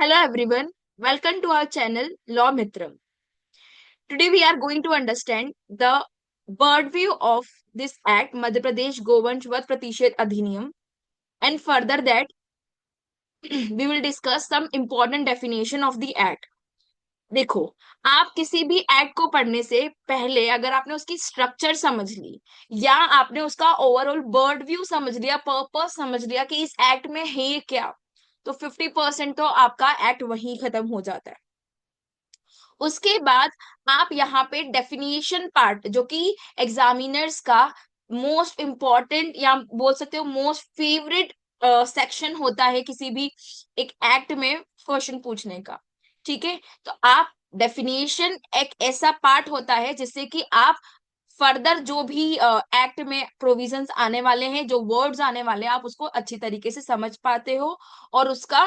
Hello everyone, welcome to our channel Law Mitram. Today we are going to understand the bird view of this act Madhya Pradesh Govanshvat Pratisheth Adhiniyam, and further that we will discuss some important definition of the act. देखो, आप किसी भी act को पढ़ने से पहले अगर आपने उसकी स्ट्रक्चर समझ ली या आपने उसका ओवरऑल बर्ड व्यू समझ लिया, पर्पस समझ लिया कि इस एक्ट में है क्या, तो 50% तो आपका एक्ट वहीं खत्म हो जाता है। उसके बाद आप यहाँ पे डेफिनेशन पार्ट जो कि एग्जामिनर्स का मोस्ट इंपॉर्टेंट या बोल सकते हो मोस्ट फेवरेट सेक्शन होता है किसी भी एक एक्ट में क्वेश्चन पूछने का। ठीक है, तो आप डेफिनेशन एक ऐसा पार्ट होता है जिससे कि आप फर्दर जो भी एक्ट में प्रोविजंस आने वाले हैं, जो वर्ड्स आने वाले हैं, आप उसको अच्छी तरीके से समझ पाते हो और उसका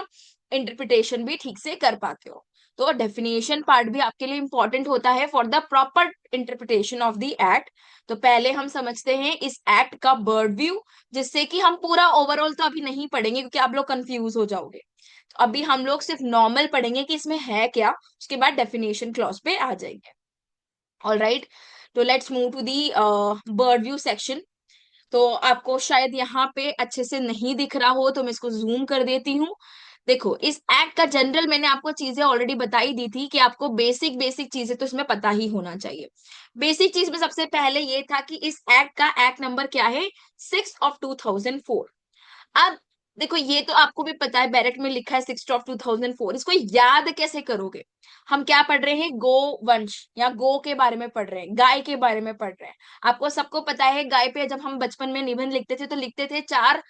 इंटरप्रिटेशन भी ठीक से कर पाते हो। तो डेफिनेशन पार्ट भी आपके लिए इंपॉर्टेंट होता है for the proper interpretation of the act. तो पहले हम समझते हैं इस एक्ट का बर्ड व्यू, जिससे कि हम पूरा ओवरऑल तो अभी नहीं पढ़ेंगे क्योंकि आप लोग कंफ्यूज हो जाओगे। तो अभी हम लोग सिर्फ नॉर्मल पढ़ेंगे कि इसमें है क्या, उसके बाद डेफिनेशन क्लॉज पे आ जाएंगे। ऑल राइट, तो let's move to the bird view section. तो आपको शायद यहाँ पे अच्छे से नहीं दिख रहा हो तो मैं इसको जूम कर देती हूँ। देखो, इस एक्ट का जनरल मैंने आपको चीजें ऑलरेडी बताई दी थी कि आपको बेसिक बेसिक चीजें तो इसमें पता ही होना चाहिए। बेसिक चीज में सबसे पहले ये था कि इस एक्ट का एक्ट नंबर क्या है, 6 of 2004। अब देखो, ये तो आपको भी पता है, बैरेट में लिखा है 6 of 2004। इसको याद कैसे करोगे? हम क्या पढ़ रहे हैं, गो वंश या गो के बारे में पढ़ रहे हैं, गाय के बारे में पढ़ रहे हैं। आपको सबको पता है गाय पे जब हम बचपन में निबंध लिखते थे तो लिखते थे 4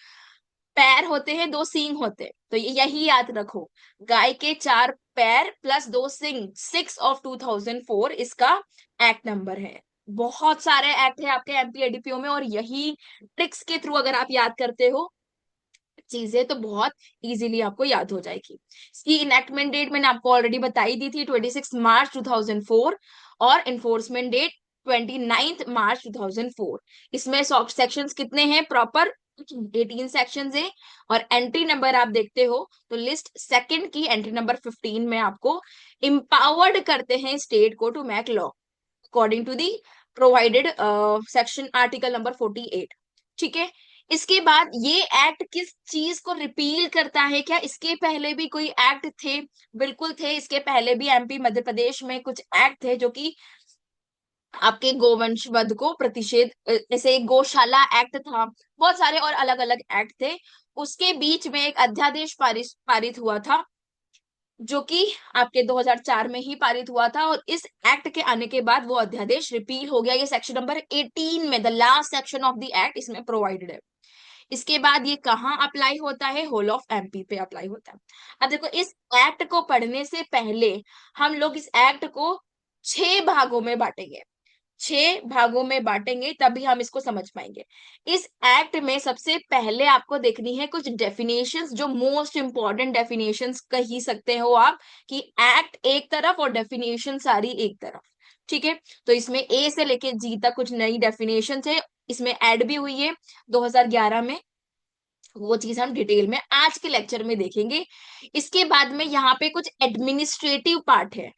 पैर होते हैं, 2 सींग होते हैं। तो यही याद रखो, गाय के 4 पैर प्लस 2 सींग, 6 of 2004 इसका एक्ट नंबर है। बहुत सारे एक्ट है आपके एमपी एडीपीओ में, और यही ट्रिक्स के थ्रू अगर आप याद करते हो चीजें तो बहुत इजीली आपको याद हो जाएगी। इसकी इनेक्टमेंट डेट मैंने आपको ऑलरेडी बताई दी थी, 26 मार्च 2004, और इन्फोर्समेंट डेट 29 मार्च 2004। इसमें सॉफ्ट सेक्शंस कितने हैं प्रॉपर, 18 सेक्शंस है। और एंट्री नंबर आप देखते हो तो लिस्ट सेकंड की एंट्री नंबर 15 में आपको इम्पावर्ड करते हैं स्टेट को to make law according to the provided section article number 48। ठीक है, इसके बाद ये एक्ट किस चीज को रिपील करता है? क्या इसके पहले भी कोई एक्ट थे? बिल्कुल थे, इसके पहले भी एमपी मध्य प्रदेश में कुछ एक्ट थे जो कि आपके गोवंश वध को प्रतिषेध, जैसे गौशाला एक्ट था, बहुत सारे और अलग अलग एक्ट थे। उसके बीच में एक अध्यादेश पारित हुआ था जो कि आपके 2004 में ही पारित हुआ था, और इस एक्ट के आने के बाद वो अध्यादेश रिपील हो गया। ये सेक्शन नंबर 18 में the last section of the act इसमें प्रोवाइडेड है। इसके बाद ये कहाँ अप्लाई होता है, होल ऑफ एमपी पे अप्लाई होता है। अब देखो, इस एक्ट को पढ़ने से पहले हम लोग इस एक्ट को 6 भागों में बांटेंगे। 6 भागों में बांटेंगे तभी हम इसको समझ पाएंगे। इस एक्ट में सबसे पहले आपको देखनी है कुछ डेफिनेशंस, जो मोस्ट इंपॉर्टेंट डेफिनेशंस कह ही सकते हो आप, कि एक्ट एक तरफ और डेफिनेशन सारी एक तरफ। ठीक है, तो इसमें ए से लेके जी तक कुछ नई डेफिनेशन है, इसमें ऐड भी हुई है 2011 में। वो चीज हम डिटेल में आज के लेक्चर में देखेंगे। इसके बाद में यहाँ पे कुछ एडमिनिस्ट्रेटिव पार्ट है।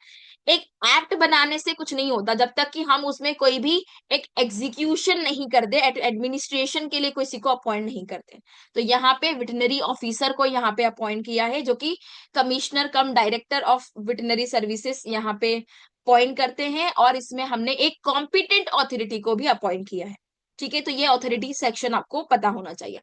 एक एक्ट बनाने से कुछ नहीं होता जब तक कि हम उसमें कोई भी एक एग्जीक्यूशन नहीं कर दे, एडमिनिस्ट्रेशन के लिए किसी को अपॉइंट नहीं करते। तो यहाँ पे वेटनरी ऑफिसर को यहाँ पे अपॉइंट किया है, जो कि commissioner cum director of veterinary services यहाँ पे अपॉइंट करते हैं, और इसमें हमने एक कॉम्पिटेंट ऑथोरिटी को भी अपॉइंट किया है। ठीक है, तो ये ऑथोरिटी सेक्शन आपको पता होना चाहिए।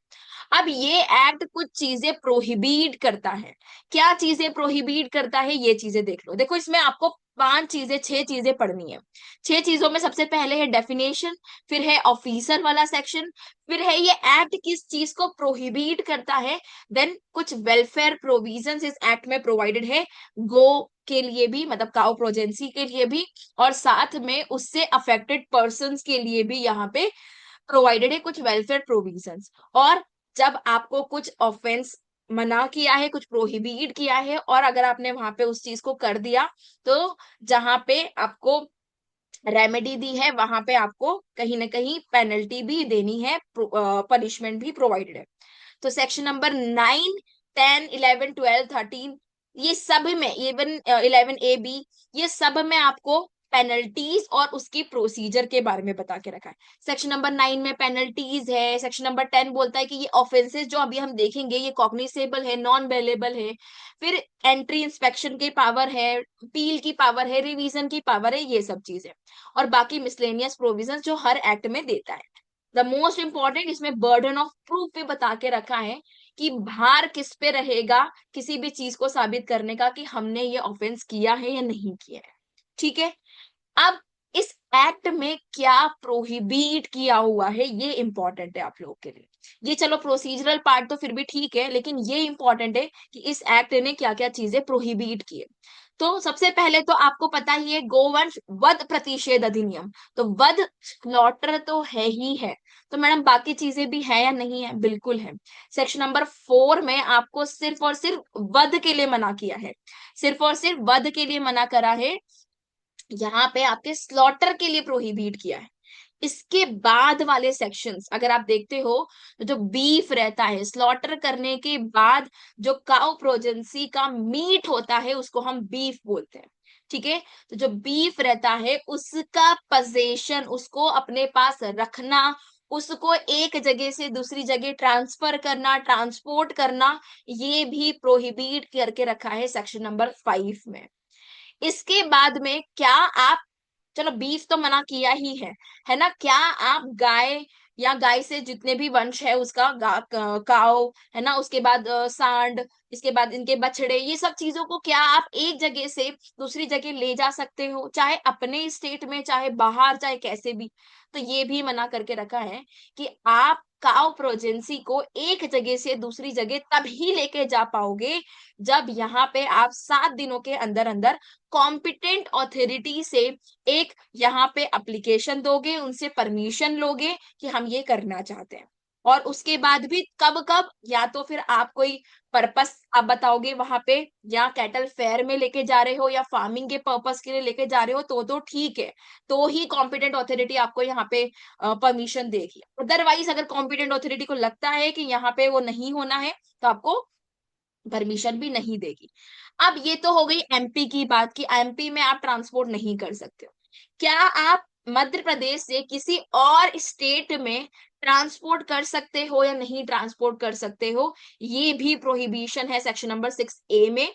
अब ये एक्ट कुछ चीजें प्रोहिबिट करता है। क्या चीजें प्रोहिबिट करता है, ये चीजें देख लो। देखो, इसमें आपको 5 चीजें 6 चीजें पढ़नी है। 6 चीजों में सबसे पहले है डेफिनेशन, फिर है ऑफिसर वाला सेक्शन, फिर है ये एक्ट किस चीज को प्रोहिबिट करता है, देन कुछ वेलफेयर प्रोविजंस इस एक्ट में प्रोवाइडेड है, गो के लिए भी, मतलब काउ प्रोजेंसी के लिए भी, और साथ में उससे अफेक्टेड पर्संस के लिए भी यहाँ पे प्रोवाइडेड है कुछ वेलफेयर प्रोविजंस। और जब आपको कुछ ऑफेंस मना किया है, कुछ प्रोहिबिट किया है, और अगर आपने वहां पे उस चीज को कर दिया, तो जहां पे आपको रेमेडी दी है वहां पे आपको कहीं ना कहीं पेनल्टी भी देनी है, पनिशमेंट भी प्रोवाइडेड है। तो सेक्शन नंबर 9, 10, 11, 12, 13 ये सब में, इवन 11A, B, ये सब में आपको पेनल्टीज और उसकी प्रोसीजर के बारे में बता के रखा है। सेक्शन नंबर 9 में पेनल्टीज है। सेक्शन नंबर 10 बोलता है कि ये ऑफेंसेस जो अभी हम देखेंगे ये कॉग्निसेबल है, नॉन बेलेबल है। फिर एंट्री इंस्पेक्शन की पावर है, अपील की पावर है, रिवीजन की पावर है, ये सब चीजें। और बाकी मिसलेनियस प्रोविजन जो हर एक्ट में देता है। द मोस्ट इंपॉर्टेंट, इसमें बर्डन ऑफ प्रूफ भी बता के रखा है कि भार किस पे रहेगा किसी भी चीज को साबित करने का कि हमने ये ऑफेंस किया है या नहीं किया है। ठीक है। अब इस एक्ट में क्या प्रोहिबिट किया हुआ है ये इंपॉर्टेंट है आप लोगों के लिए। ये चलो प्रोसीजरल पार्ट तो फिर भी ठीक है, लेकिन ये इंपॉर्टेंट है कि इस एक्ट ने क्या क्या चीजें प्रोहिबिट की है। तो सबसे पहले तो आपको पता ही है गोवंश वध प्रतिषेध अधिनियम। तो वध, स्लॉटर तो है ही है। तो मैडम बाकी चीजें भी है या नहीं है? बिल्कुल है। सेक्शन नंबर 4 में आपको सिर्फ और सिर्फ वध के लिए मना किया है, सिर्फ और सिर्फ वध के लिए मना करा है। यहाँ पे आपके स्लॉटर के लिए प्रोहिबिट किया है। इसके बाद वाले सेक्शंस अगर आप देखते हो, तो जो बीफ रहता है स्लॉटर करने के बाद, जो काउ प्रोजेंसी का मीट होता है उसको हम बीफ बोलते हैं। ठीक है। तो जो बीफ रहता है उसका पजेशन, उसको अपने पास रखना, उसको एक जगह से दूसरी जगह ट्रांसफर करना, ट्रांसपोर्ट करना, ये भी प्रोहिबिट करके रखा है सेक्शन नंबर 5 में। इसके बाद में क्या आप, चलो बीफ तो मना किया ही है ना, क्या आप गाय या गाय से जितने भी वंश है उसका काव है ना, उसके बाद सांड, इसके बाद इनके बछड़े, ये सब चीजों को क्या आप एक जगह से दूसरी जगह ले जा सकते हो, चाहे अपने स्टेट में चाहे बाहर चाहे कैसे भी? तो ये भी मना करके रखा है कि आप काव प्रोजेंसी को एक जगह से दूसरी जगह तभी लेके जा पाओगे जब यहाँ पे आप 7 दिनों के अंदर अंदर कॉम्पिटेंट ऑथोरिटी से एक यहाँ पे एप्लीकेशन दोगे, उनसे परमिशन लोगे कि हम ये करना चाहते हैं। और उसके बाद भी कब कब, या तो फिर आप कोई पर्पस आप बताओगे वहां पे, या कैटल फेयर में लेके जा रहे हो या फार्मिंग के पर्पस के लिए लेके जा रहे हो, तो ठीक है, तो ही कॉम्पिटेंट ऑथोरिटी आपको यहाँ पे परमिशन देगी। अदरवाइज अगर कॉम्पिटेंट ऑथोरिटी को लगता है कि यहाँ पे वो नहीं होना है, तो आपको परमिशन भी नहीं देगी। अब ये तो हो गई एमपी की बात कि एमपी में आप ट्रांसपोर्ट नहीं कर सकते हो। क्या आप मध्य प्रदेश से किसी और स्टेट में ट्रांसपोर्ट कर सकते हो या नहीं ट्रांसपोर्ट कर सकते हो? ये भी प्रोहिबिशन है सेक्शन नंबर 6A में।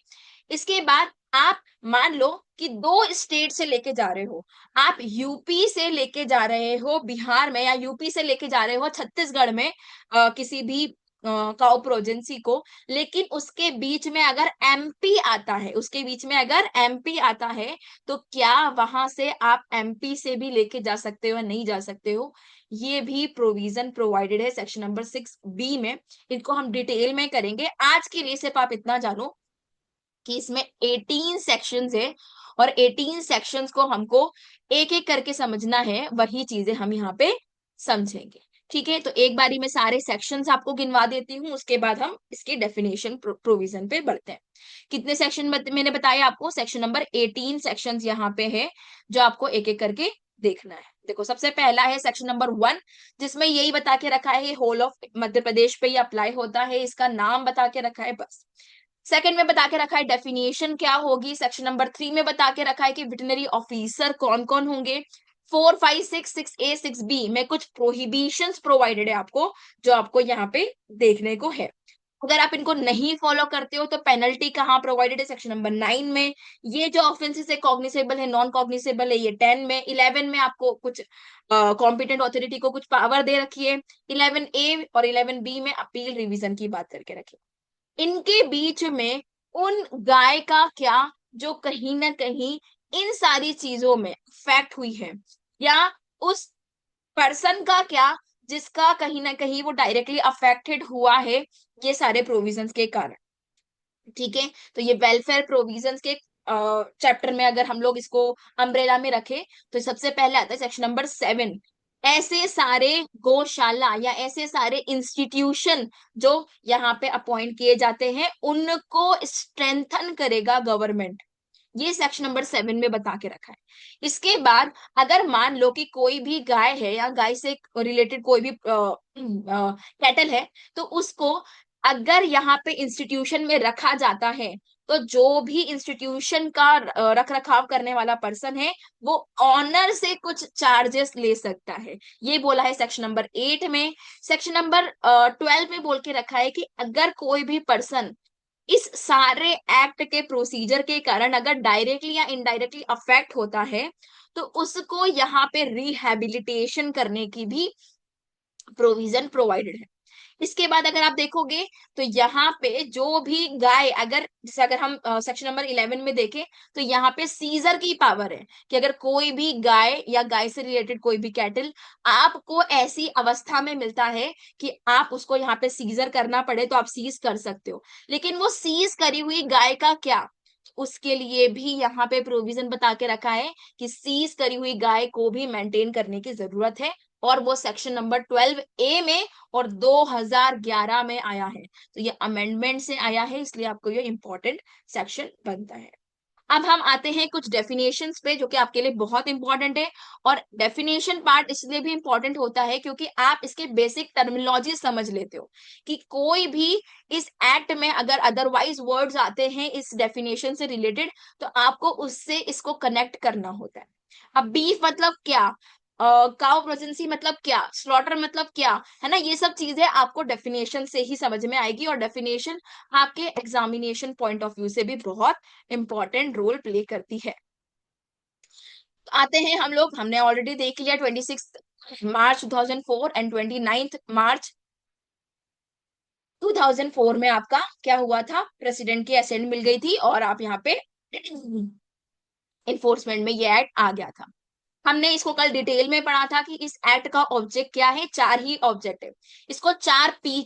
इसके बाद आप मान लो कि 2 स्टेट से लेके जा रहे हो, आप यूपी से लेके जा रहे हो बिहार में, या यूपी से लेके जा रहे हो छत्तीसगढ़ में किसी भी काउ प्रोजेंसी को, लेकिन उसके बीच में अगर एमपी आता है, उसके बीच में अगर एमपी आता है, तो क्या वहां से आप एमपी से भी लेके जा सकते हो या नहीं जा सकते हो? ये भी प्रोविजन प्रोवाइडेड है सेक्शन नंबर 6B में। इसको हम डिटेल में करेंगे। आज के लिए सिर्फ आप इतना जानो कि इसमें 18 सेक्शंस है, और 18 सेक्शंस को हमको एक एक करके समझना है, वही चीजें हम यहाँ पे समझेंगे। ठीक है। तो एक बारी में सारे सेक्शंस आपको गिनवा देती हूँ, उसके बाद हम इसके डेफिनेशन प्रोविजन पे बढ़ते हैं। कितने सेक्शन मैंने बताया आपको? सेक्शन नंबर 18 सेक्शंस यहाँ पे है, जो आपको एक एक करके देखना है। देखो सबसे पहला है सेक्शन नंबर 1, जिसमें यही बता के रखा है होल ऑफ मध्य प्रदेश पे ही अप्लाई होता है, इसका नाम बता के रखा है बस। सेकंड में बता के रखा है डेफिनेशन क्या होगी। सेक्शन नंबर 3 में बता के रखा है कि वेटरनरी ऑफिसर कौन कौन होंगे। 4, 5, 6, 6A, 6B में कुछ प्रोहिबिशंस प्रोवाइडेड है आपको, जो आपको यहाँ पे देखने को है। अगर आप इनको नहीं फॉलो करते हो तो पेनल्टी कहाँ प्रोवाइडेड है? सेक्शन नंबर 9 में। ये जो ऑफेंसेस है कॉग्निसेबल है, नॉन कॉग्निसेबल है, ये 10 में। 11 में आपको कुछ कॉम्पिटेंट ऑथोरिटी को कुछ पावर दे रखी है। 11A और 11B में अपील रिवीजन की बात करके रखी। इनके बीच में उन गाय का क्या, जो कहीं ना कहीं इन सारी चीजों में इफेक्ट हुई है, या उस पर्सन का क्या जिसका कहीं ना कहीं वो डायरेक्टली अफेक्टेड हुआ है ये सारे प्रोविजंस के कारण। ठीक है। तो ये वेलफेयर प्रोविजंस के चैप्टर में अगर हम लोग इसको अम्ब्रेला में रखें, तो सबसे पहले आता है सेक्शन नंबर 7। ऐसे सारे गौशाला या ऐसे सारे इंस्टीट्यूशन जो यहाँ पे अपॉइंट किए जाते हैं, उनको स्ट्रेंथन करेगा गवर्नमेंट। ये सेक्शन नंबर 7 में बता के रखा है। इसके बाद अगर मान लो कि कोई भी गाय है या गाय से रिलेटेड कोई भी कैटल है, तो उसको अगर यहाँ पे इंस्टीट्यूशन में रखा जाता है, तो जो भी इंस्टीट्यूशन का रख रखाव करने वाला पर्सन है वो ऑनर से कुछ चार्जेस ले सकता है, ये बोला है सेक्शन नंबर 8 में। सेक्शन नंबर 12 में बोल के रखा है कि अगर कोई भी पर्सन इस सारे एक्ट के प्रोसीजर के कारण अगर डायरेक्टली या इनडायरेक्टली अफेक्ट होता है तो उसको यहाँ पे रिहैबिलिटेशन करने की भी प्रोविजन प्रोवाइडेड है। इसके बाद अगर आप देखोगे तो यहाँ पे जो भी गाय, अगर जैसे अगर हम सेक्शन नंबर 11 में देखें तो यहाँ पे सीजर की पावर है कि अगर कोई भी गाय या गाय से रिलेटेड कोई भी कैटल आपको ऐसी अवस्था में मिलता है कि आप उसको यहाँ पे सीजर करना पड़े तो आप सीज कर सकते हो। लेकिन वो सीज करी हुई गाय का क्या, उसके लिए भी यहाँ पे प्रोविजन बता के रखा है कि सीज करी हुई गाय को भी मेंटेन करने की जरूरत है, और वो सेक्शन नंबर 12A में और 2011 में आया है। तो ये अमेंडमेंट से आया है, इसलिए आपको ये इंपॉर्टेंट सेक्शन बनता है। अब हम आते हैं कुछ डेफिनेशंस पे जो कि आपके लिए बहुत इंपॉर्टेंट है। और डेफिनेशन पार्ट इसलिए भी इंपॉर्टेंट होता है क्योंकि आप इसके बेसिक टर्मिनोलॉजी समझ लेते हो कि कोई भी इस एक्ट में अगर अदरवाइज वर्ड्स आते हैं इस डेफिनेशन से रिलेटेड तो आपको उससे इसको कनेक्ट करना होता है। अब बीफ मतलब क्या, काउ प्रोजेंसी मतलब क्या, स्लॉटर मतलब क्या, है ना, ये सब चीजें आपको डेफिनेशन से ही समझ में आएगी। और डेफिनेशन आपके एग्जामिनेशन पॉइंट ऑफ व्यू से भी बहुत इंपॉर्टेंट रोल प्ले करती है। आते हैं हम लोग, हमने ऑलरेडी देख लिया 26 मार्च 2004 एंड 29 मार्च 2004 में आपका क्या हुआ था, प्रेसिडेंट की असेंट मिल गई थी और आप यहाँ पे इन्फोर्समेंट में ये एक्ट आ गया था। हमने इसको कल डिटेल में पढ़ा था कि इस एक्ट का ऑब्जेक्ट क्या है, चार ही ऑब्जेक्ट है। इसको 4 P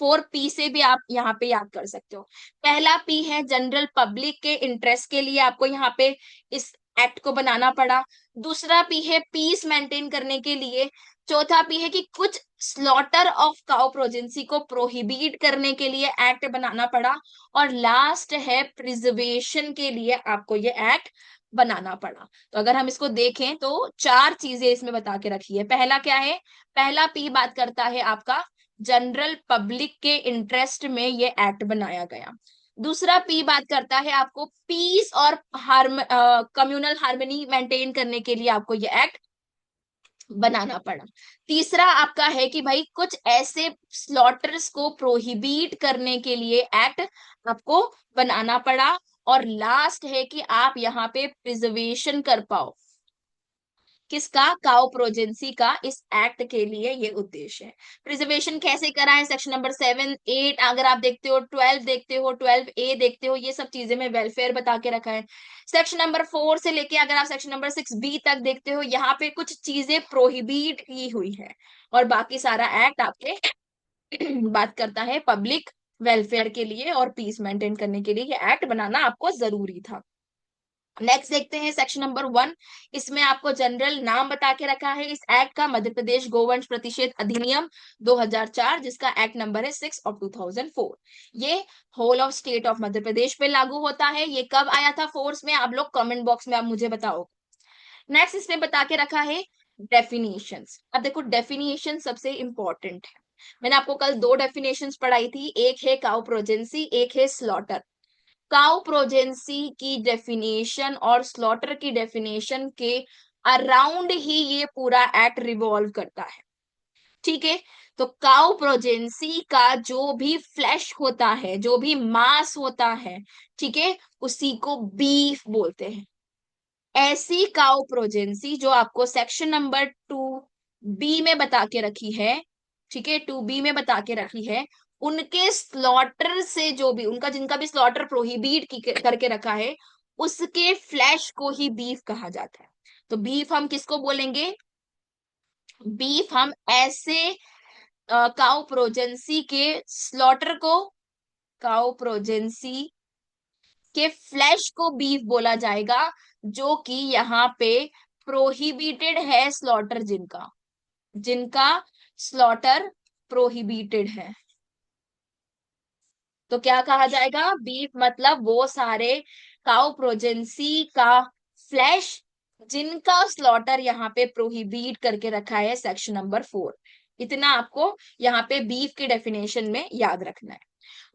4 P से भी आप यहाँ पे याद कर सकते हो। पहला P है जनरल पब्लिक के इंटरेस्ट के लिए आपको यहाँ पे इस एक्ट को बनाना पड़ा। दूसरा P है पीस मेंटेन करने के लिए। चौथा P है कि कुछ स्लॉटर ऑफ काउ प्रोजेंसी को प्रोहिबिट करने के लिए एक्ट बनाना पड़ा। और लास्ट है प्रिजर्वेशन के लिए आपको ये एक्ट बनाना पड़ा। तो अगर हम इसको देखें तो 4 चीजें इसमें बता के रखी है। पहला क्या है, पहला P बात करता है आपका जनरल पब्लिक के इंटरेस्ट में ये एक्ट बनाया गया। दूसरा P बात करता है आपको पीस और कम्युनल हार्मनी मेंटेन करने के लिए आपको ये एक्ट बनाना पड़ा। तीसरा आपका है कि भाई कुछ ऐसे स्लॉटर्स को प्रोहिबिट करने के लिए एक्ट आपको बनाना पड़ा। और लास्ट है कि आप यहाँ पे प्रिजर्वेशन कर पाओ किसका, काउ प्रोजेंसी का। इस एक्ट के लिए ये उद्देश्य है। प्रिजर्वेशन कैसे करा है, सेक्शन नंबर 7 8 अगर आप देखते हो, 12 देखते हो, 12A देखते हो, ये सब चीजें में वेलफेयर बता के रखा है। सेक्शन नंबर 4 से लेके अगर आप सेक्शन नंबर 6B तक देखते हो, यहाँ पे कुछ चीजें प्रोहिबिट की हुई है। और बाकी सारा एक्ट आपके बात करता है पब्लिक वेलफेयर के लिए और पीस मेंटेन करने के लिए ये एक्ट बनाना आपको जरूरी था। नेक्स्ट देखते हैं सेक्शन नंबर 1। इसमें आपको जनरल नाम बता के रखा है इस एक्ट का, मध्य प्रदेश गोवंश प्रतिषेध अधिनियम 2004, जिसका एक्ट नंबर है 6/2004। ये whole of state of Madhya Pradesh पे लागू होता है। ये कब आया था फोर्स में, आप लोग कमेंट बॉक्स में आप मुझे बताओ। नेक्स्ट इसमें बता के रखा है डेफिनेशंस। अब देखो डेफिनेशन सबसे इंपॉर्टेंट है। मैंने आपको कल 2 डेफिनेशंस पढ़ाई थी, एक है काउ प्रोजेंसी, एक है स्लॉटर। काउ प्रोजेंसी की डेफिनेशन और स्लॉटर की डेफिनेशन के अराउंड ही ये पूरा एक्ट रिवॉल्व करता है। ठीक है, तो काउ प्रोजेंसी का जो भी फ्लैश होता है, जो भी मांस होता है, ठीक है, उसी को बीफ बोलते हैं। ऐसी काउ प्रोजेंसी जो आपको सेक्शन नंबर 2B में बता के रखी है, ठीक है, 2B में बता के रखी है, उनके स्लॉटर से जो भी उनका जिनका भी स्लॉटर प्रोहिबिट करके रखा है उसके फ्लैश को ही बीफ कहा जाता है। तो बीफ हम किसको बोलेंगे, बीफ हम ऐसे काउ प्रोजेंसी के स्लॉटर को, काउ प्रोजेंसी के फ्लैश को बीफ बोला जाएगा जो कि यहाँ पे प्रोहिबिटेड है स्लॉटर, जिनका जिनका स्लॉटर प्रोहिबिटेड है। तो क्या कहा जाएगा, बीफ मतलब वो सारे काउ प्रोजेंसी का फ्लैश जिनका स्लॉटर यहाँ पे प्रोहिबिट करके रखा है सेक्शन नंबर 4। इतना आपको यहाँ पे बीफ के डेफिनेशन में याद रखना है।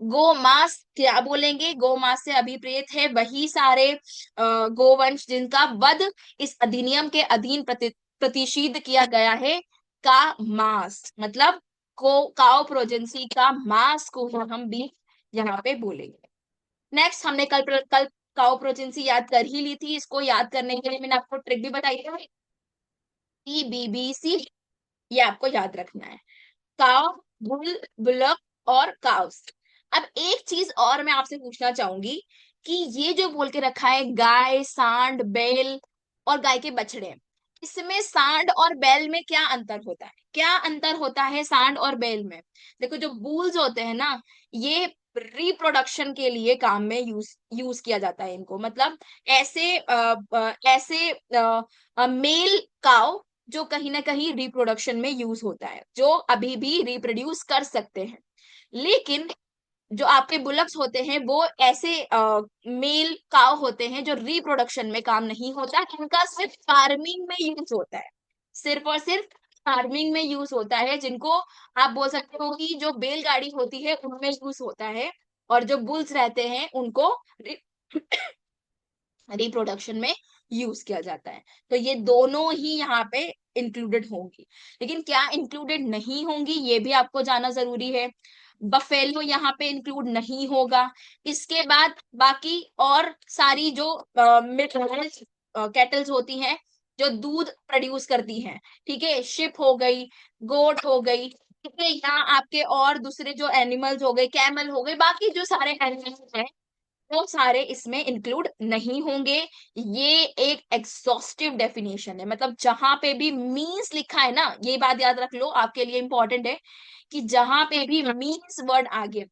गोमांस क्या बोलेंगे? गोमांस से अभिप्रेत है वही सारे गोवंश जिनका वध इस अधिनियम के अधीन प्रतिषिध किया गया है, का मांस, मतलब को काउ प्रोजेंसी का मांस को हम भी यहाँ पे बोलेंगे। नेक्स्ट, हमने कल काउ प्रोजेंसी याद कर ही ली थी। इसको याद करने के लिए मैंने आपको ट्रिक भी बताई है, BBC, ये आपको याद रखना है। काउ, बुल, बुलक और काउस। अब एक चीज और मैं आपसे पूछना चाहूंगी कि ये जो बोल के रखा है गाय, सांड, बैल और गाय के बछड़े, इसमें सांड और बैल में क्या अंतर होता है? क्या अंतर होता है सांड और बैल में? देखो, जो बुल्स होते हैं ना, ये रिप्रोडक्शन के लिए काम में यूज यूज किया जाता है इनको, मतलब ऐसे मेल काउ जो कहीं ना कहीं रिप्रोडक्शन में यूज होता है, जो अभी भी रिप्रोड्यूस कर सकते हैं। लेकिन जो आपके बुलक्स होते हैं वो ऐसे मेल काव होते हैं जो रिप्रोडक्शन में काम नहीं होता, इनका सिर्फ फार्मिंग में यूज होता है, सिर्फ और सिर्फ फार्मिंग में यूज होता है, जिनको आप बोल सकते हो कि जो बैलगाड़ी होती है उनमें यूज होता है, और जो बुल्स रहते हैं उनको रिप्रोडक्शन में यूज किया जाता है। तो ये दोनों ही यहाँ पे इंक्लूडेड होंगी। लेकिन क्या इंक्लूडेड नहीं होंगी ये भी आपको जाना जरूरी है। बफेलो यहाँ पे इंक्लूड नहीं होगा। इसके बाद बाकी और सारी जो कैटल्स होती हैं जो दूध प्रोड्यूस करती हैं, ठीक है, शिप हो गई, गोट हो गई, ठीक है, यहाँ आपके और दूसरे जो एनिमल्स हो गए, कैमल हो गए, बाकी जो सारे एनिमल्स हैं वो सारे इसमें इंक्लूड नहीं होंगे। ये एक एग्जॉस्टिव डेफिनेशन है, मतलब जहां पे भी मीन्स लिखा है ना, ये बात याद रख लो, आपके लिए इंपॉर्टेंट है कि जहां पे भी मीन्स वर्ड आगे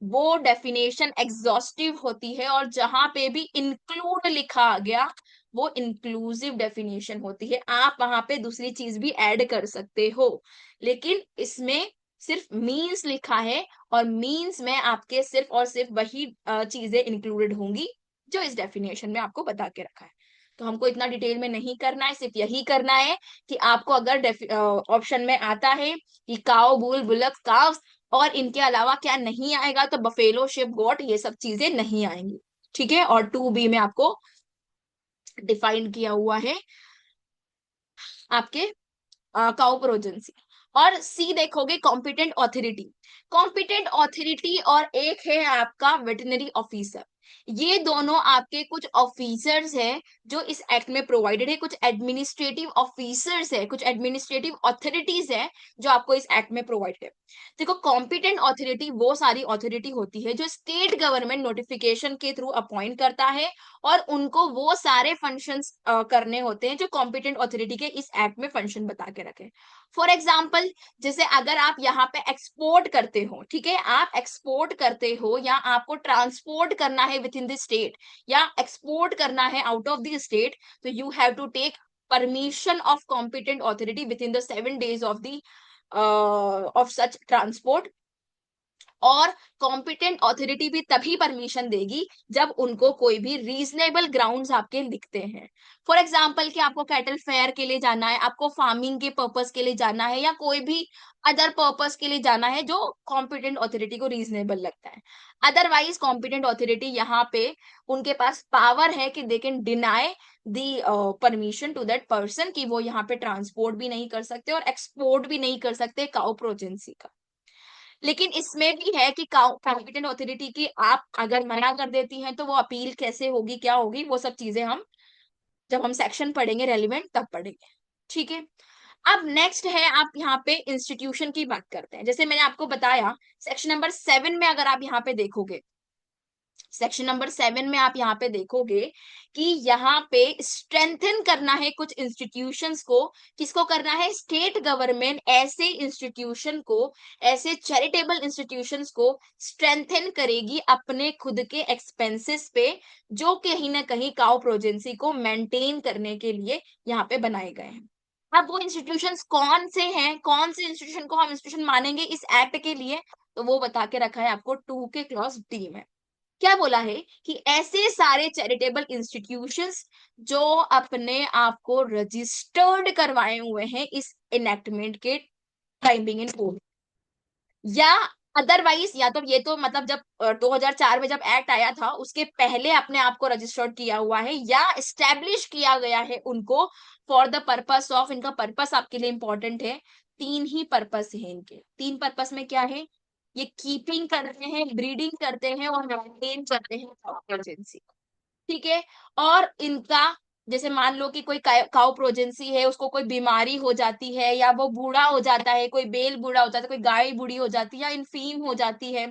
वो डेफिनेशन एग्जॉस्टिव होती है, और जहां पे भी इंक्लूड लिखा आ गया वो इंक्लूसिव डेफिनेशन होती है। आप वहां पे दूसरी चीज भी ऐड कर सकते हो, लेकिन इसमें सिर्फ मीन्स लिखा है, और मीन्स में आपके सिर्फ और सिर्फ वही चीजें इंक्लूडेड होंगी जो इस डेफिनेशन में आपको बता के रखा है। तो हमको इतना डिटेल में नहीं करना है, सिर्फ यही करना है कि आपको अगर ऑप्शन में आता है कि काउ, बुल, बुलक, काव और इनके अलावा क्या नहीं आएगा, तो बफेलो, शिप, गोट, ये सब चीजें नहीं आएंगी, ठीक है। और 2B में आपको डिफाइन किया हुआ है आपके काउ प्रोजेंसी। और सी देखोगे कॉम्पिटेंट ऑथोरिटी। कॉम्पिटेंट ऑथोरिटी और एक है आपका वेटरनरी ऑफिसर। ये दोनों आपके कुछ ऑफिसर्स हैं जो इस एक्ट में प्रोवाइडेड है, कुछ एडमिनिस्ट्रेटिव ऑफिसर्स है, कुछ एडमिनिस्ट्रेटिव ऑथोरिटीज है जो आपको इस एक्ट में प्रोवाइडेड है। देखो, कॉम्पिटेंट ऑथोरिटी वो सारी ऑथोरिटी होती है जो स्टेट गवर्नमेंट नोटिफिकेशन के थ्रू अपॉइंट करता है, और उनको वो सारे फंक्शंस करने होते हैं जो कॉम्पिटेंट ऑथोरिटी के इस एक्ट में फंक्शन बता के रखे। फॉर एग्जाम्पल, जैसे अगर आप यहाँ पे एक्सपोर्ट करते हो, ठीक है, आप एक्सपोर्ट करते हो या आपको ट्रांसपोर्ट करना है विद इन द स्टेट, या एक्सपोर्ट करना है आउट ऑफ द स्टेट, तो you have to take permission of competent authority within the 7 days of such transport. और कॉम्पिटेंट ऑथोरिटी भी तभी परमिशन देगी जब उनको कोई भी रीजनेबल ग्राउंड्स आपके लिखते हैं। फॉर एग्जाम्पल कि आपको कैटल फेयर के लिए जाना है, आपको फार्मिंग के पर्पस के लिए जाना है, या कोई भी अदर पर्पस के लिए जाना है जो कॉम्पिटेंट ऑथोरिटी को रीजनेबल लगता है। अदरवाइज कॉम्पिटेंट ऑथोरिटी यहाँ पे उनके पास पावर है कि they can deny the permission to that person, कि वो यहाँ पे ट्रांसपोर्ट भी नहीं कर सकते और एक्सपोर्ट भी नहीं कर सकते काउ प्रोजेंसी का। लेकिन इसमें भी है कि कॉम्पिटेंट ऑथोरिटी की आप अगर मना कर देती हैं तो वो अपील कैसे होगी, क्या होगी, वो सब चीजें हम जब हम सेक्शन पढ़ेंगे रेलिवेंट तब पढ़ेंगे, ठीक है। अब नेक्स्ट है, आप यहाँ पे इंस्टीट्यूशन की बात करते हैं। जैसे मैंने आपको बताया सेक्शन नंबर 7 में, अगर आप यहाँ पे देखोगे, सेक्शन नंबर 7 में आप यहाँ पे देखोगे कि यहाँ पे स्ट्रेंथन करना है कुछ इंस्टीट्यूशंस को। किसको करना है? स्टेट गवर्नमेंट ऐसे इंस्टीट्यूशन को, ऐसे चैरिटेबल इंस्टीट्यूशंस को स्ट्रेंथन करेगी अपने खुद के एक्सपेंसेस पे, जो कहीं ना कहीं काउ प्रोजेंसी को मेंटेन करने के लिए यहाँ पे बनाए गए हैं। अब वो इंस्टीट्यूशंस कौन से हैं, कौन से इंस्टीट्यूशन को हम इंस्टीट्यूशन मानेंगे इस एक्ट के लिए, तो वो बता के रखा है आपको 2 के क्लॉज डी में। क्या बोला है कि ऐसे सारे चैरिटेबल इंस्टीट्यूशंस जो अपने आप को रजिस्टर्ड करवाए हुए हैं इस इनेक्टमेंट के टाइमिंग इन कोड, या अदरवाइज या तो ये तो मतलब जब 2004 में जब एक्ट आया था उसके पहले अपने आप को रजिस्टर्ड किया हुआ है या एस्टेब्लिश किया गया है उनको फॉर द पर्पस ऑफ, इनका पर्पस आपके लिए इंपॉर्टेंट है। तीन ही पर्पस है इनके। तीन पर्पस में क्या है? ये कीपिंग करते हैं, ब्रीडिंग करते हैं और मेंटेन करते हैं। ठीक है। और इनका जैसे मान लो कि कोई काउ प्रोजेंसी है, उसको कोई बीमारी हो जाती है या वो बूढ़ा हो जाता है, कोई बेल बूढ़ा हो जाता है, कोई गाय बूढ़ी हो जाती है या इन्फीम हो जाती है,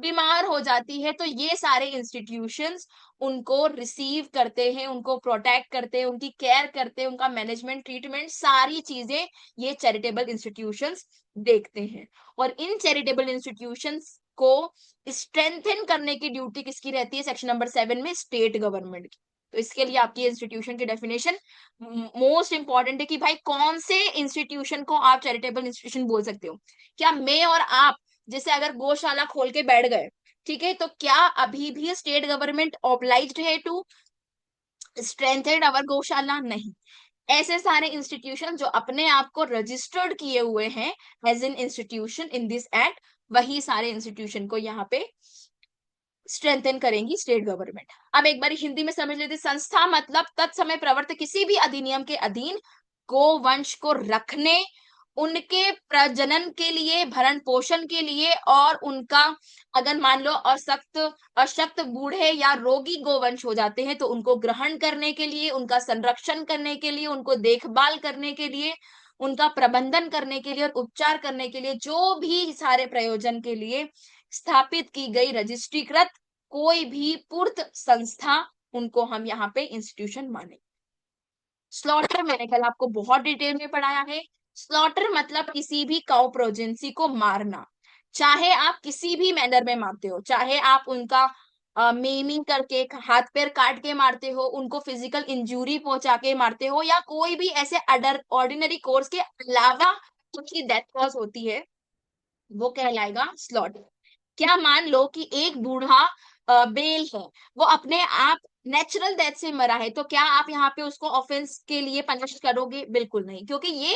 बीमार हो जाती है, तो ये सारे इंस्टीट्यूशंस उनको रिसीव करते हैं, उनको प्रोटेक्ट करते हैं, उनकी केयर करते हैं, उनका मैनेजमेंट ट्रीटमेंट सारी चीजें ये चैरिटेबल इंस्टीट्यूशंस देखते हैं। और इन चैरिटेबल इंस्टीट्यूशंस को स्ट्रेंथन करने की ड्यूटी किसकी रहती है सेक्शन नंबर 7 में? स्टेट गवर्नमेंट की। तो इसके लिए आपकी इंस्टीट्यूशन की डेफिनेशन मोस्ट इंपॉर्टेंट है कि भाई कौन से इंस्टीट्यूशन को आप चैरिटेबल इंस्टीट्यूशन बोल सकते हो। क्या मैं और आप जैसे अगर गौशाला खोल के बैठ गए, ठीक है, तो क्या अभी भी स्टेट गवर्नमेंट ऑब्लाइज्ड है टू स्ट्रेंथन अवर गौशाला? नहीं। ऐसे सारे इंस्टीट्यूशन जो अपने आप को रजिस्टर्ड किए हुए हैं as an institution in this act, वही सारे इंस्टीट्यूशन को यहाँ पे स्ट्रेंथन करेंगी स्टेट गवर्नमेंट। अब एक बार हिंदी में समझ लेते। संस्था मतलब तत्समय प्रवर्त किसी भी अधिनियम के अधीन गोवंश को रखने, उनके प्रजनन के लिए, भरण पोषण के लिए और उनका अगर मान लो अशक्त अशक्त बूढ़े या रोगी गोवंश हो जाते हैं तो उनको ग्रहण करने के लिए, उनका संरक्षण करने के लिए, उनको देखभाल करने के लिए, उनका प्रबंधन करने के लिए और उपचार करने के लिए, जो भी सारे प्रयोजन के लिए स्थापित की गई रजिस्ट्रीकृत कोई भी पूर्त संस्था, उनको हम यहाँ पे इंस्टीट्यूशन माने। स्लॉटर मैंने कल आपको बहुत डिटेल में पढ़ाया है। स्लॉटर मतलब किसी भी काउ प्रोजेंसी को मारना, चाहे आप किसी भी मैनर में मारते हो, चाहे आप उनका मेमिंग करके हाथ पैर काट के मारते हो, उनको फिजिकल इंजुरी पहुंचा के मारते हो, या कोई भी ऐसे अडर ऑर्डिनरी कोर्स के अलावा उसकी डेथ कॉज होती है, वो कहलाएगा स्लॉटर। क्या मान लो कि एक बूढ़ा बेल है, वो अपने आप नेचुरल डेथ से मरा है, तो क्या आप यहाँ पे उसको ऑफेंस के लिए पनिश करोगे? बिल्कुल नहीं, क्योंकि ये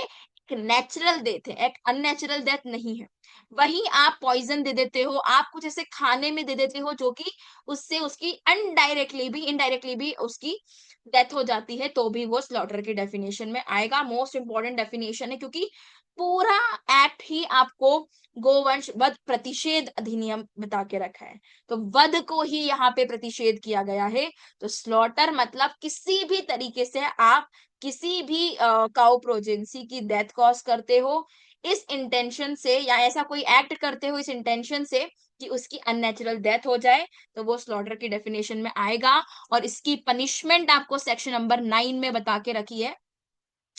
एक नेचुरल डेथ है, एक अननेचुरल डेथ नहीं है। वहीं आप पॉइजन दे देते हो, आप कुछ ऐसे खाने में दे देते हो जो कि उससे उसकी अनडायरेक्टली भी इनडायरेक्टली भी उसकी डेथ हो जाती है, तो भी वो स्लॉटर की डेफिनेशन में आएगा। मोस्ट इंपॉर्टेंट डेफिनेशन है, क्योंकि पूरा एक्ट ही आपको गोवंश वध प्रतिषेध अधिनियम बता के रखा है, तो वध को ही यहाँ पे प्रतिषेध किया गया है। तो स्लॉटर मतलब किसी भी तरीके से आप किसी भी काउ प्रोजेंसी की डेथ कॉज करते हो इस इंटेंशन से, या ऐसा कोई एक्ट करते हो इस इंटेंशन से कि उसकी अननेचुरल डेथ हो जाए, तो वो स्लॉटर की डेफिनेशन में आएगा। और इसकी पनिशमेंट आपको सेक्शन नंबर 9 में बता के रखी है,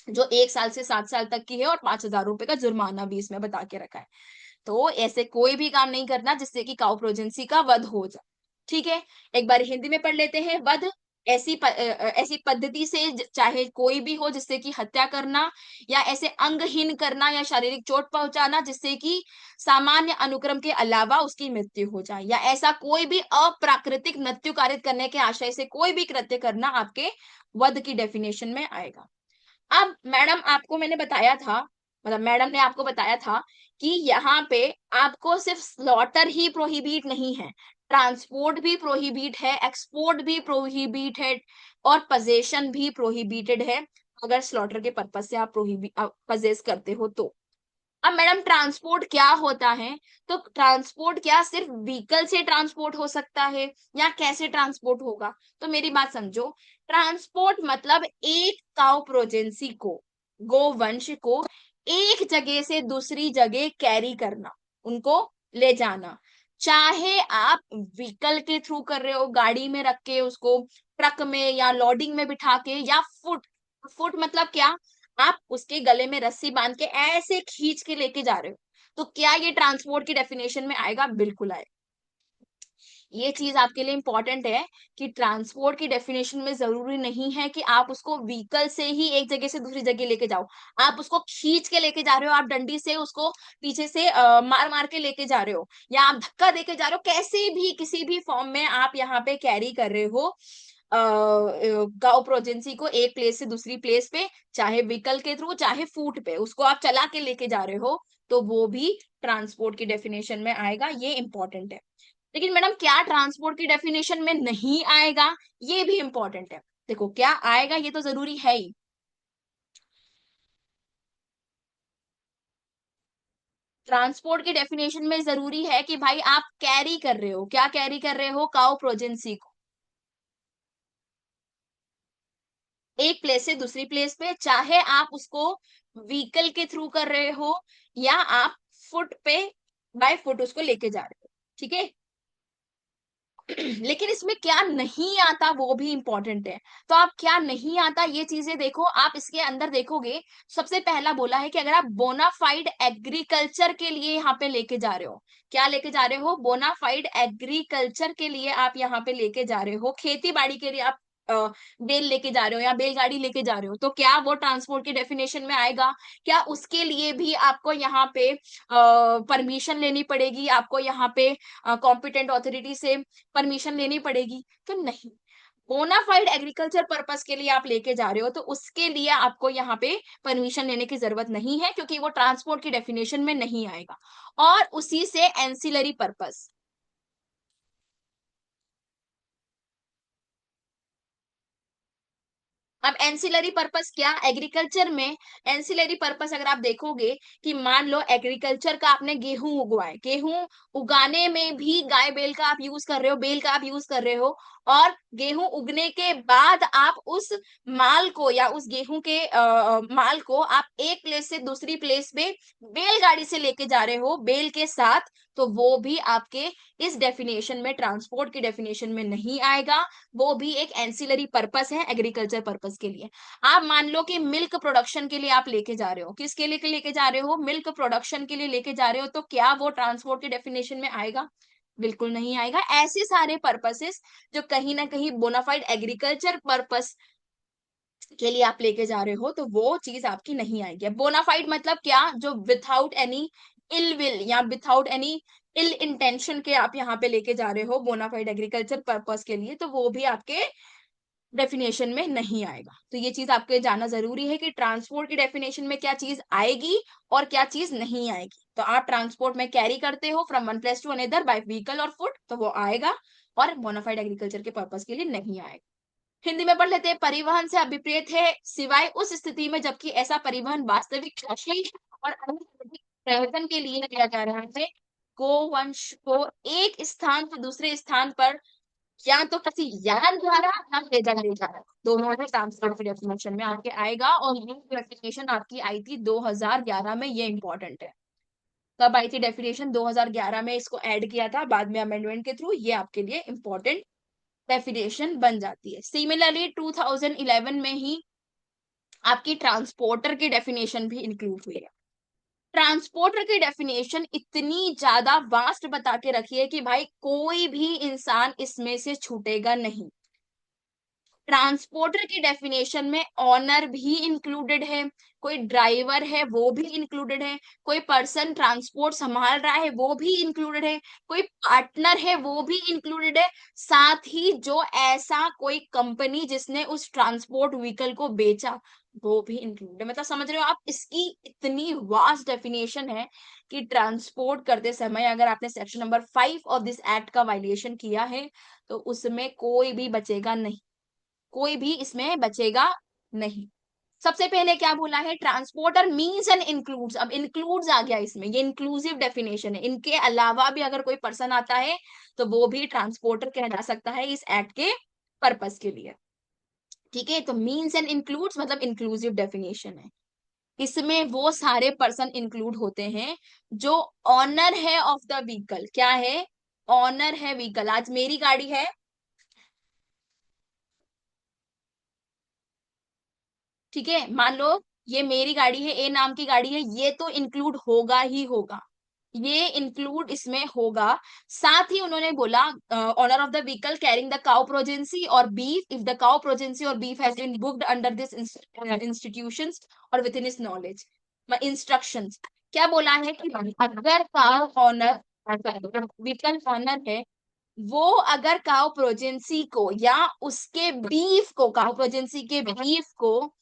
जो 1 साल से 7 साल तक की है, और 5,000 रुपए का जुर्माना भी इसमें बता के रखा है। तो ऐसे कोई भी काम नहीं करना जिससे कि काउ प्रोजेंसी का वध हो जाए। ठीक है। एक बार हिंदी में पढ़ लेते हैं। वध ऐसी पद्धति से चाहे कोई भी हो जिससे कि हत्या करना, या ऐसे अंगहीन करना या शारीरिक चोट पहुंचाना जिससे कि सामान्य अनुक्रम के अलावा उसकी मृत्यु हो जाए, या ऐसा कोई भी अप्राकृतिक मृत्यु कारित करने के आशय से कोई भी कृत्य करना आपके वध की डेफिनेशन में आएगा। अब मैडम आपको मैंने बताया था, मतलब मैडम ने आपको बताया था कि यहाँ पे आपको सिर्फ स्लॉटर ही प्रोहिबिट नहीं है, ट्रांसपोर्ट भी प्रोहिबिट है, एक्सपोर्ट भी प्रोहिबिट है, और पजेशन भी प्रोहिबिटेड है, अगर स्लॉटर के पर्पज से आप पजेस करते हो तो। अब मैडम ट्रांसपोर्ट क्या होता है? तो ट्रांसपोर्ट क्या सिर्फ व्हीकल से ट्रांसपोर्ट हो सकता है, या कैसे ट्रांसपोर्ट होगा? तो मेरी बात समझो। ट्रांसपोर्ट मतलब एक काउ प्रोजेंसी को, गोवंश को एक जगह से दूसरी जगह कैरी करना, उनको ले जाना, चाहे आप व्हीकल के थ्रू कर रहे हो, गाड़ी में रख के उसको, ट्रक में या लोडिंग में बिठा के, या फुट। फुट मतलब क्या? आप उसके गले में रस्सी बांध के ऐसे खींच के लेके जा रहे हो, तो क्या ये ट्रांसपोर्ट की डेफिनेशन में आएगा? बिल्कुल आए। ये चीज आपके लिए इंपॉर्टेंट है कि ट्रांसपोर्ट की डेफिनेशन में जरूरी नहीं है कि आप उसको व्हीकल से ही एक जगह से दूसरी जगह लेके जाओ। आप उसको खींच के लेके जा रहे हो, आप डंडी से उसको पीछे से मार मार के लेके जा रहे हो, या आप धक्का देके जा रहे हो, कैसे भी किसी भी फॉर्म में आप यहाँ पे कैरी कर रहे हो गांव प्रोजेंसी को एक प्लेस से दूसरी प्लेस पे, चाहे व्हीकल के थ्रू चाहे फूट पे, उसको आप चला के लेके जा रहे हो, तो वो भी ट्रांसपोर्ट की डेफिनेशन में आएगा, ये इंपॉर्टेंट है। लेकिन मैडम क्या ट्रांसपोर्ट की डेफिनेशन में नहीं आएगा, ये भी इंपॉर्टेंट है। देखो क्या आएगा ये तो जरूरी है ही। ट्रांसपोर्ट की डेफिनेशन में जरूरी है कि भाई आप कैरी कर रहे हो, क्या कैरी कर रहे हो, काउ प्रोजेंसी को एक प्लेस से दूसरी प्लेस पे, चाहे आप उसको व्हीकल के थ्रू कर रहे हो या आप फुट पे बाय फुट उसको लेके जा रहे हो, ठीक है। लेकिन इसमें क्या नहीं आता वो भी इंपॉर्टेंट है। तो आप क्या नहीं आता ये चीजें देखो, आप इसके अंदर देखोगे। सबसे पहला बोला है कि अगर आप बोनाफाइड एग्रीकल्चर के लिए यहाँ पे लेके जा रहे हो, क्या लेके जा रहे हो, बोनाफाइड एग्रीकल्चर के लिए आप यहाँ पे लेके जा रहे हो, खेती बाड़ी के लिए आप बेल लेके जा रहे हो या बैलगाड़ी लेके जा रहे हो, तो क्या वो ट्रांसपोर्ट की डेफिनेशन में आएगा? क्या उसके लिए भी आपको यहाँ पे परमिशन लेनी पड़ेगी, आपको यहाँ पे कॉम्पिटेंट ऑथोरिटी से परमिशन लेनी पड़ेगी? तो नहीं। बोनाफाइड एग्रीकल्चर पर्पस के लिए आप लेके जा रहे हो तो उसके लिए आपको यहाँ पे परमिशन लेने की जरूरत नहीं है, क्योंकि वो ट्रांसपोर्ट की डेफिनेशन में नहीं आएगा। और उसी से एंसिलरी पर्पस। अब एंसिलरी पर्पस क्या, एग्रीकल्चर में एंसिलरी पर्पस अगर आप देखोगे कि मान लो एग्रीकल्चर का आपने गेहूं उगवाए, गेहूं उगाने में भी गाय बैल का आप यूज कर रहे हो, बैल का आप यूज कर रहे हो, और गेहूं उगने के बाद आप उस माल को या उस गेहूं के माल को आप एक प्लेस से दूसरी प्लेस पे बैलगाड़ी से लेके जा रहे हो बैल के साथ, तो वो भी आपके इस डेफिनेशन में, ट्रांसपोर्ट की डेफिनेशन में नहीं आएगा। वो भी एक एंसिलरी पर्पस है एग्रीकल्चर पर्पस के लिए। आप मान लो कि मिल्क प्रोडक्शन के लिए आप लेके जा रहे हो, किसके लिए लेके जा रहे हो, मिल्क प्रोडक्शन के लिए लेके जा रहे हो, तो क्या वो ट्रांसपोर्ट की डेफिनेशन में आएगा? बिल्कुल नहीं आएगा। ऐसे सारे पर्पसेस जो कहीं ना कहीं बोनाफाइड एग्रीकल्चर पर्पस के लिए आप लेके जा रहे हो, तो वो चीज आपकी नहीं आएगी। बोनाफाइड मतलब क्या, जो विथआउट एनी इल विल या विथआउट एनी इल इंटेंशन के आप यहाँ पे लेके जा रहे हो बोनाफाइड एग्रीकल्चर पर्पस के लिए, तो वो भी आपके डेफिनेशन में नहीं आएगा। तो ये चीज आपके जानना जरूरी है कि ट्रांसपोर्ट की डेफिनेशन में क्या चीज आएगी और क्या चीज नहीं आएगी। तो आप ट्रांसपोर्ट में कैरी करते हो from one place to another by vehicle और फुट, तो वो आएगा, और बोनाफाइड एग्रीकल्चर के पर्पस के लिए नहीं आएगा। हिंदी में पढ़ लेते हैं। परिवहन से अभिप्रेत है सिवाय उस स्थिति में जबकि ऐसा परिवहन वास्तविक कृषि और अन्य प्रयोजन के लिए किया जा रहा है। गोवंश को एक स्थान से दूसरे स्थान पर या तो किसी यान द्वारा या ले जा रहा है, दोनों में ट्रांसपोर्ट की डेफिनेशन में आपके आएगा। और ये डेफिनेशन आपकी आई थी 2011 में, ये इंपॉर्टेंट है। कब आई थी डेफिनेशन? 2011 में इसको ऐड किया था, बाद में अमेंडमेंट के थ्रू ये आपके लिए इंपॉर्टेंट डेफिनेशन बन जाती है। सिमिलरली 2011 में ही आपकी ट्रांसपोर्टर की डेफिनेशन भी इंक्लूड हुई है। ट्रांसपोर्टर की डेफिनेशन इतनी ज्यादा वास्ट बता के रखी है कि भाई कोई भी इंसान इसमें से छूटेगा नहीं। ट्रांसपोर्टर की डेफिनेशन में ऑनर भी इंक्लूडेड है, कोई ड्राइवर है वो भी इंक्लूडेड है, कोई पर्सन ट्रांसपोर्ट संभाल रहा है वो भी इंक्लूडेड है, कोई पार्टनर है वो भी इंक्लूडेड है, साथ ही जो ऐसा कोई कंपनी जिसने उस ट्रांसपोर्ट व्हीकल को बेचा वो भी इंक्लूडेड है। मतलब समझ रहे हो आप, इसकी इतनी वास्ट डेफिनेशन है कि ट्रांसपोर्ट करते समय अगर आपने section number 5 of this act का वायलेशन किया है तो उसमें कोई भी बचेगा नहीं, कोई भी इसमें बचेगा नहीं। सबसे पहले क्या बोला है, ट्रांसपोर्टर मीन्स एंड इंक्लूड्स। अब इंक्लूड्स आ गया इसमें, ये इंक्लूसिव डेफिनेशन है, इनके अलावा भी अगर कोई पर्सन आता है तो वो भी ट्रांसपोर्टर कहला सकता है इस एक्ट के पर्पस के लिए। ठीक है, तो मीन्स एंड इंक्लूड्स मतलब इंक्लूसिव डेफिनेशन है। इसमें वो सारे पर्सन इंक्लूड होते हैं जो ऑनर है ऑफ द व्हीकल। क्या है? ऑनर है व्हीकल। आज मेरी गाड़ी है, ठीक है, मान लो ये मेरी गाड़ी है, ए नाम की गाड़ी है, ये तो इंक्लूड होगा ही होगा, ये इंक्लूड इसमें होगा। साथ ही उन्होंने बोला owner of the vehicle carrying the cow progeny or beef if the cow progeny or beef has been booked under this institutions or within his knowledge instructions. क्या बोला है कि अगर काउ ऑनर, व्हीकल ऑनर है, वो अगर cow प्रोजेंसी को या उसके बीफ को, काउ प्रोजेंसी के बीफ को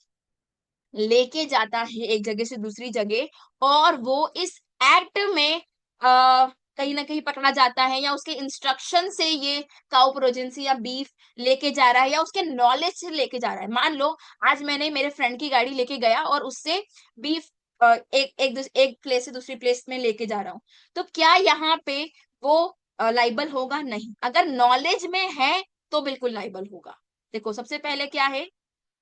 लेके जाता है एक जगह से दूसरी जगह, और वो इस एक्ट में कहीं ना कहीं पकड़ा जाता है, या उसके इंस्ट्रक्शन से ये काउ प्रोजेंसी या बीफ लेके जा रहा है, या उसके नॉलेज से लेके जा रहा है। मान लो आज मैंने मेरे फ्रेंड की गाड़ी लेके गया और उससे बीफ एक प्लेस से दूसरी प्लेस में लेके जा रहा हूँ, तो क्या यहाँ पे वो लाइबल होगा? नहीं। अगर नॉलेज में है तो बिल्कुल लाइबल होगा। देखो सबसे पहले क्या है,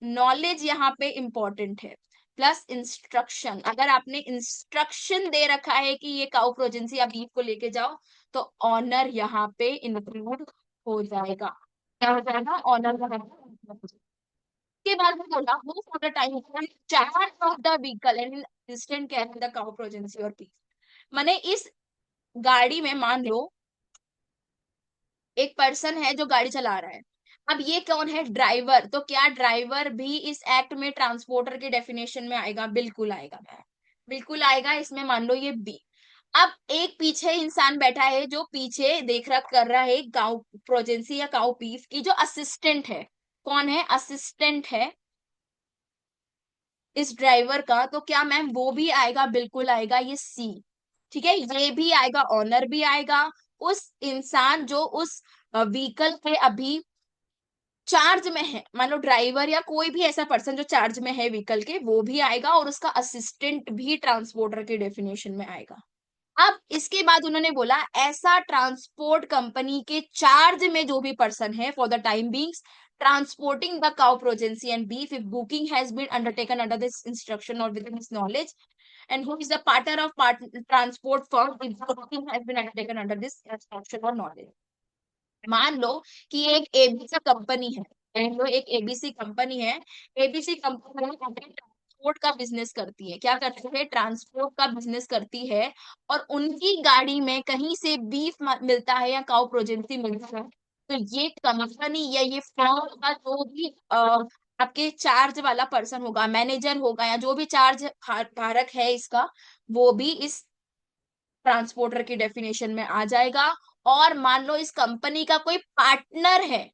नॉलेज यहाँ पे इंपॉर्टेंट है, प्लस इंस्ट्रक्शन। अगर आपने इंस्ट्रक्शन दे रखा है कि ये काउ प्रोजेंसी या बीफ को लेके जाओ, तो ऑनर यहाँ पे इंक्लूड हो जाएगा। क्या हो जाएगा? ऑनर यहाँ पे। के बाद में बोला most of the time charge of the vehicle and assistant carry the cow progeny or beef. माने इस गाड़ी में मान लो एक पर्सन है जो गाड़ी चला रहा है। अब ये कौन है? ड्राइवर। तो क्या ड्राइवर भी इस एक्ट में ट्रांसपोर्टर के डेफिनेशन में आएगा? बिल्कुल आएगा, बिल्कुल आएगा। इसमें मान लो ये बी। अब एक पीछे इंसान बैठा है जो पीछे देख रख कर रहा है काउ प्रोजेंसी या काउ पीफ की, जो असिस्टेंट है। कौन है? असिस्टेंट है इस ड्राइवर का। तो क्या मैम वो भी आएगा? बिल्कुल आएगा, ये सी। ठीक है, ये भी आएगा, ऑनर भी आएगा। उस इंसान जो उस व्हीकल पे अभी चार्ज में है, मान लो ड्राइवर या कोई भी ऐसा पर्सन जो चार्ज में है व्हीकल के, वो भी आएगा, और उसका असिस्टेंट भी ट्रांसपोर्टर के डेफिनेशन में आएगा। अब इसके बाद उन्होंने बोला ऐसा ट्रांसपोर्ट कंपनी के चार्ज में जो भी पर्सन है for the time beings transporting the cow progeny and beef if booking has been undertaken under this instruction or with his knowledge and who is the partner of transport firm if booking has been undertaken under this instruction or knowledge. मान लो कि एक ABC company है, मान लो एक ABC company है। ABC company transport का business करती है। क्या करती है? ट्रांसपोर्ट का बिजनेस करती है। और उनकी गाड़ी में कहीं से बीफ मिलता है या काउ प्रोजेंसी मिलता है, तो ये कंपनी या ये फर्म का जो भी आपके चार्ज वाला पर्सन होगा, मैनेजर होगा, या जो भी चार्ज धारक है इसका, वो भी इस ट्रांसपोर्टर की डेफिनेशन में आ जाएगा। और मान लो इस कंपनी का कोई पार्टनर है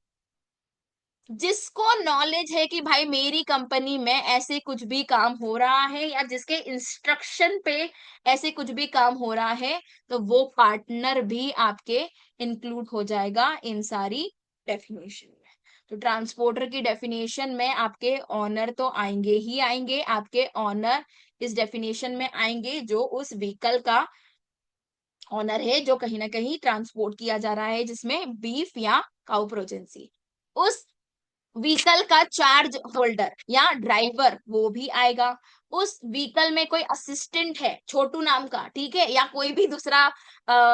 जिसको नॉलेज है कि भाई मेरी कंपनी में ऐसे कुछ भी काम हो रहा है, या जिसके इंस्ट्रक्शन पे ऐसे कुछ भी काम हो रहा है, तो वो पार्टनर भी आपके इंक्लूड हो जाएगा इन सारी डेफिनेशन में। तो ट्रांसपोर्टर की डेफिनेशन में आपके ऑनर तो आएंगे ही आएंगे, आपके ऑनर इस डेफिनेशन में आएंगे जो उस व्हीकल का ऑनर है, जो कहीं ना कहीं ट्रांसपोर्ट किया जा रहा है जिसमें बीफ या काउ प्रोजेंसी। उस व्हीकल का चार्ज होल्डर या ड्राइवर वो भी आएगा। उस व्हीकल में कोई असिस्टेंट है छोटू नाम का, ठीक है, या कोई भी दूसरा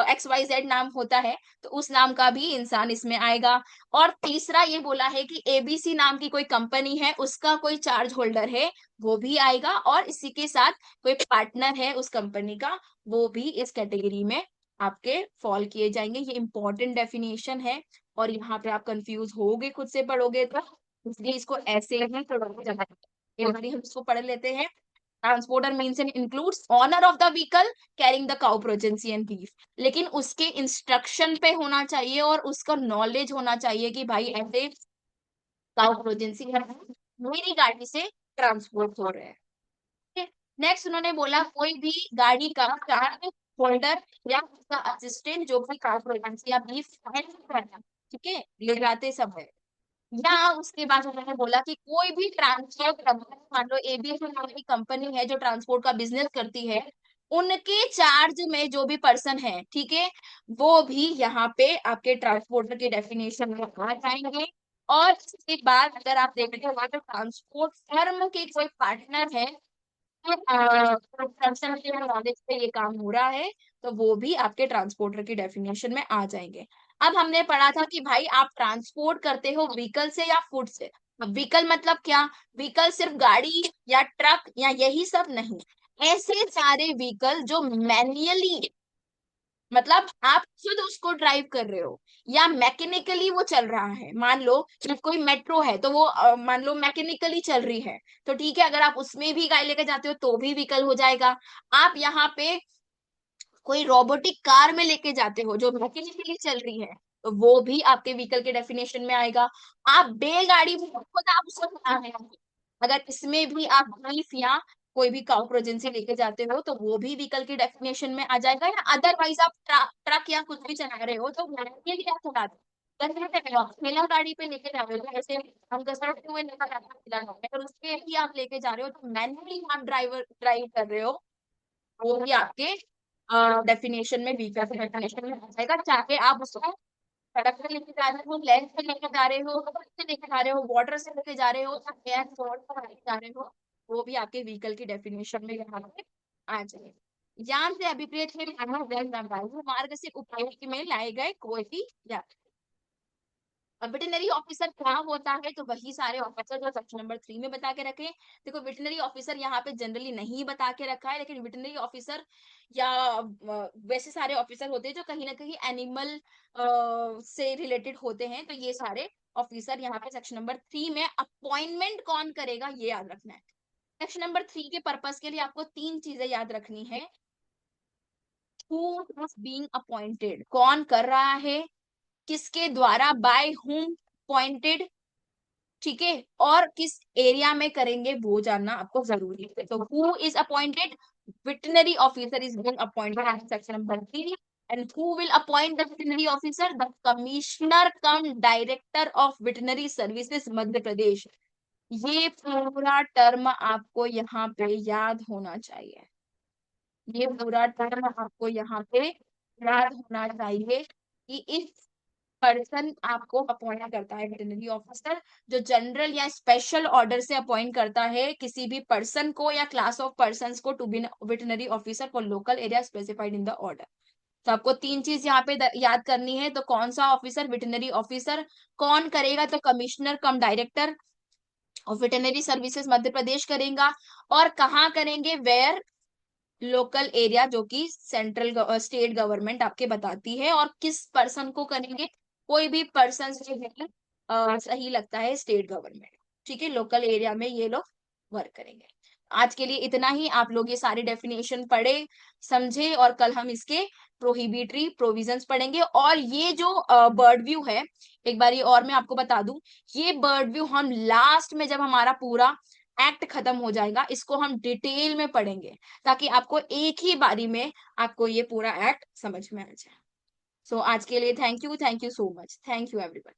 XYZ नाम होता है, तो उस नाम का भी इंसान इसमें आएगा। और तीसरा ये बोला है कि एबीसी नाम की कोई कंपनी है, उसका कोई चार्ज होल्डर है, वो भी आएगा। और इसी के साथ कोई पार्टनर है उस कंपनी का, वो भी इस कैटेगरी में आपके फॉल किए जाएंगे। ये इंपॉर्टेंट डेफिनेशन है, और यहाँ पे आप कंफ्यूज होगे खुद से पढ़ोगे तो, इसलिए इसको ऐसे ही पढ़ोगे। जगह एक बारी हम इसको पढ़ लेते हैं। Transporter means and includes owner of the vehicle carrying the cow progeny and beef. लेकिन उसके इंस्ट्रक्शन पे होना चाहिए और उसका नॉलेज होना चाहिए कि भाई ऐसे काउ प्रोजेंसी मेरी गाड़ी से ट्रांसपोर्ट हो रहे हैं। नेक्स्ट उन्होंने बोला कोई भी गाड़ी का चार्ज होल्डर या उसका असिस्टेंट जो भी काउ प्रोजेंसी या बीफ ठीक है ले जाते सब है। या उसके बाद उन्होंने बोला कि कोई भी ट्रांसपोर्ट कंपनी, मान लो एबीसी नाम की कंपनी है जो ट्रांसपोर्ट का बिजनेस करती है, उनके चार्ज में जो भी पर्सन है, ठीक है, वो भी यहाँ पे आपके ट्रांसपोर्टर के डेफिनेशन में आ जाएंगे। और इसके बाद अगर आप देखते हो तो ट्रांसपोर्ट फर्म के कोई पार्टनर है कंसर्न के नॉलेज पे ये काम हो रहा है, तो वो भी आपके ट्रांसपोर्टर की डेफिनेशन में आ जाएंगे। अब हमने पढ़ा था कि भाई आप ट्रांसपोर्ट करते हो व्हीकल से या फुट से। अब व्हीकल मतलब क्या? व्हीकल सिर्फ गाड़ी या ट्रक या यही सब नहीं, ऐसे सारे व्हीकल जो मैन्युअली, मतलब आप खुद उसको ड्राइव कर रहे हो, या मैकेनिकली वो चल रहा है। मान लो सिर्फ कोई मेट्रो है तो वो मान लो मैकेनिकली चल रही है, तो ठीक है, अगर आप उसमें भी गाड़ी लेकर जाते हो तो भी व्हीकल हो जाएगा। आप यहाँ पे कोई रोबोटिक कार में लेके जाते हो जो मैकेनिकली चल रही है, तो वो भी आपके व्हीकल के डेफिनेशन में आएगा। आप बैलगाड़ी में खुद आप उसको चला रहे हो, अगर इसमें भी आप बीफ या कोई भी काउ प्रोजेंसी लेके जाते हो तो वो भी व्हीकल की डेफिनेशन में आ जाएगा, या अदरवाइज आप ट्रक या कुछ भी चला रहे हो तो ये क्या चला ठेला गाड़ी पे लेके जा रहे हो, जैसे हम घसड़ते हुए लेकर जाते हैं ठेला गाड़ी, अगर उसके ही आप लेके जा रहे हो तो मैनुअली आप ड्राइव कर रहे हो, वो भी आपके डेफिनेशन में, व्हीकल के डेफिनेशन में आ जाएगा। चाहे आप उसको सड़क पे लेके जा रहे हो, लैंड पे लेके जा रहे हो, रोड से लेके जा रहे हो, वाटर से लेके जा रहे हो, या एयर रोड पर लेके जा रहे हो, वो भी आपके व्हीकल की डेफिनेशन में यहाँ पे आ जाए। यान से अभिप्रेत है मार्ग से उपयोग में लाए गए कोई भी यात्री। अब वेटनरी ऑफिसर क्या होता है, तो वही सारे ऑफिसर जो सेक्शन नंबर 3 में बता के रखे। देखो वेटनरी ऑफिसर यहाँ पे जनरली नहीं बता के रखा है, लेकिन वेटनरी ऑफिसर या वैसे सारे ऑफिसर होते हैं जो कहीं ना कहीं एनिमल से रिलेटेड होते हैं, तो ये सारे ऑफिसर यहाँ पे सेक्शन नंबर 3 में अपॉइंटमेंट कौन करेगा ये याद रखना है। सेक्शन नंबर 3 के पर्पस के लिए आपको 3 चीजें याद रखनी है। हु इज बीइंग अपॉइंटेड, कौन कर रहा है, किसके द्वारा, बाय हुम अपॉइंटेड, ठीक है, और किस एरिया में करेंगे वो जानना आपको जरूरी है। तो who is appointed, veterinary officer is being appointed at section number 3, and who will appoint the veterinary officer, the commissioner cum director of veterinary services Madhya Pradesh. ये पूरा टर्म आपको यहाँ पे याद होना चाहिए, ये पूरा टर्म आपको यहाँ पे याद होना चाहिए कि इस पर्सन आपको अपॉइंट करता है वेटरनरी ऑफिसर, जो जनरल या स्पेशल ऑर्डर से अपॉइंट करता है किसी भी पर्सन को या क्लास ऑफ पर्संस को to be veterinary officer for local area specified in the order. तो आपको 3 चीज यहाँ पे याद करनी है। तो कौन सा ऑफिसर, वेटरनरी ऑफिसर, कौन करेगा, तो commissioner cum director of veterinary services Madhya Pradesh करेगा, और कहाँ करेंगे, वेयर, लोकल एरिया जो कि सेंट्रल स्टेट गवर्नमेंट आपके बताती है, और किस पर्सन को करेंगे, कोई भी पर्सन जो है सही लगता है स्टेट गवर्नमेंट, ठीक है, लोकल एरिया में ये लोग वर्क करेंगे। आज के लिए इतना ही, आप लोग ये सारे डेफिनेशन पढ़े समझे, और कल हम इसके प्रोहिबिटरी प्रोविजंस पढ़ेंगे। और ये जो बर्ड व्यू है, एक बार और मैं आपको बता दूं, ये बर्ड व्यू हम लास्ट में जब हमारा पूरा एक्ट खत्म हो जाएगा इसको हम डिटेल में पढ़ेंगे, ताकि आपको एक ही बारी में आपको ये पूरा एक्ट समझ में आ जाए। सो आज के लिए thank you so much, thank you everyone.